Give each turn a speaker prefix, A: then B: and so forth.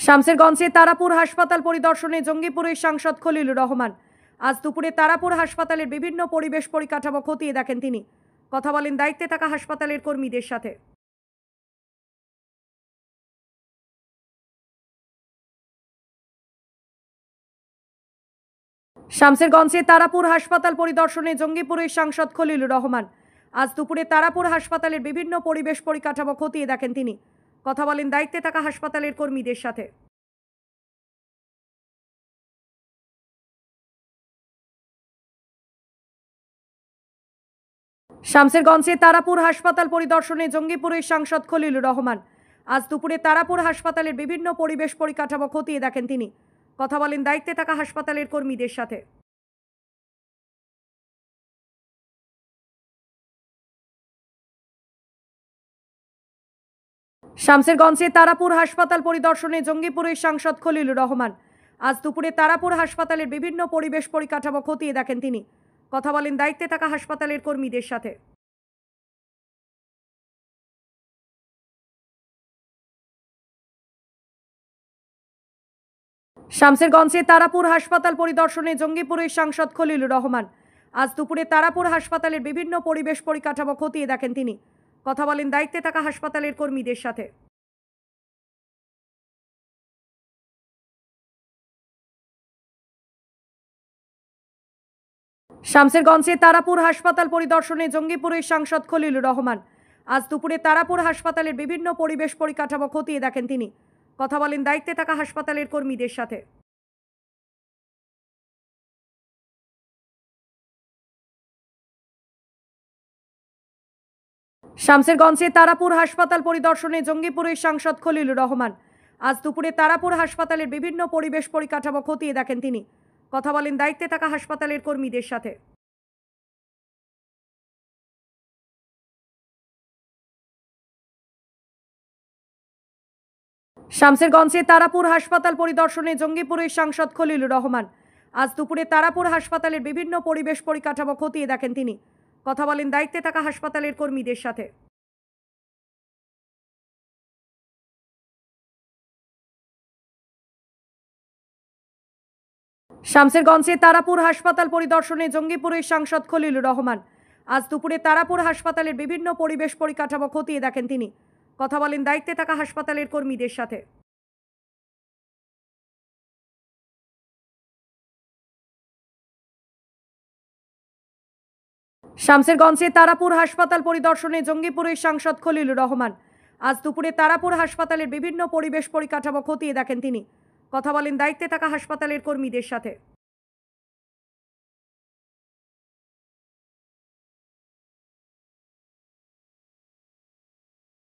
A: শামসেরগঞ্জে তারাপুর হাসপাতাল পরিদর্শনে জঙ্গিপুরের সাংসদ খলিলুর রহমান। আজ দুপুরে তারাপুর হাসপাতালের বিভিন্ন পরিবেশ পরিকাঠামো খতিয়ে দেখেন তিনি। কথা বলেন দায়িত্বে থাকা হাসপাতালের কর্মীদের সাথে। শামসেরগঞ্জে তারাপুর হাসপাতাল পরিদর্শনে জঙ্গিপুরের সাংসদ খলিলুর রহমান। আজ দুপুরে তারাপুর হাসপাতালের বিভিন্ন পরিবেশ পরিকাঠামো খতিয়ে দেখেন তিনি। কথা বলেন দায়িত্বে থাকা হাসপাতালের কর্মীদের সাথে। শামসেরগঞ্জে তারাপুর হাসপাতাল পরিদর্শনে জঙ্গিপুরের সাংসদ খলিলুর রহমান। আজ দুপুরে তারাপুর হাসপাতালের বিভিন্ন পরিবেশ পরিকাঠামো খতিয়ে দেখেন তিনি। কথা বলেন দায়িত্বে থাকা হাসপাতালের কর্মীদের সাথে। শামসেরগঞ্জে তারাপুর হাসপাতাল পরিদর্শনে জঙ্গিপুরের সাংসদ খলিলুর রহমান। আজ দুপুরে তারাপুর হাসপাতালের বিভিন্ন পরিবেশ পরিকাঠামো খতিয়ে দেখেন তিনি। কথা বলেন দায়িত্বে থাকা হাসপাতালের কর্মীদের সাথে। শামসেরগঞ্জে তারাপুর হাসপাতাল পরিদর্শনে জঙ্গিপুরের সাংসদ খলিলুর রহমান। আজ দুপুরে তারাপুর হাসপাতালের বিভিন্ন পরিবেশ পরিকাঠামো খতিয়ে দেখেন তিনি। কথা বলেন দায়িত্বে থাকা হাসপাতালের কর্মীদের সাথে। শামসেরগঞ্জে তারাপুর হাসপাতাল পরিদর্শনে জঙ্গিপুরের সাংসদ খলিলুর রহমান। আজ দুপুরে তারাপুর হাসপাতালের বিভিন্ন পরিবেশ পরিকাঠামো খতিয়ে দেখেন তিনি। কথা বলেন দায়িত্বে থাকা হাসপাতালের কর্মীদের সাথে। শামসেরগঞ্জে তারাপুর হাসপাতাল পরিদর্শনে জঙ্গিপুরের সাংসদ খলিলুর রহমান। আজ দুপুরে তারাপুর হাসপাতালের বিভিন্ন পরিবেশ পরিকাঠামো খতিয়ে দেখেন তিনি। কথা বলেন দায়িত্বে থাকা হাসপাতালের কর্মীদের সাথে। শামসেরগঞ্জে তারাপুর হাসপাতাল পরিদর্শনে জঙ্গিপুরের সাংসদ খলিলুর রহমান। আজ দুপুরে তারাপুর হাসপাতালের বিভিন্ন পরিবেশ পরিকাঠামো খতিয়ে দেখেন তিনি। কথা বলেন দায়িত্বে থাকা হাসপাতালের কর্মীদের সাথে। শামসেরগঞ্জে তারাপুর হাসপাতাল পরিদর্শনে জঙ্গিপুরের সাংসদ খলিলুর রহমান। আজ দুপুরে তারাপুর হাসপাতালের বিভিন্ন পরিবেশ পরিকাঠামো খতিয়ে দেখেন তিনি। কথা বলেন দায়িত্বে থাকা হাসপাতালের কর্মীদের সাথে। শামসেরগঞ্জে তারাপুর হাসপাতাল পরিদর্শনে জঙ্গিপুরের সাংসদ খলিলুর রহমান। আজ দুপুরে তারাপুর হাসপাতালের বিভিন্ন পরিবেশ পরিকাঠামো খতিয়ে দেখেন তিনি। কথা বলেন দায়িত্বে থাকা হাসপাতালের কর্মীদের সাথে।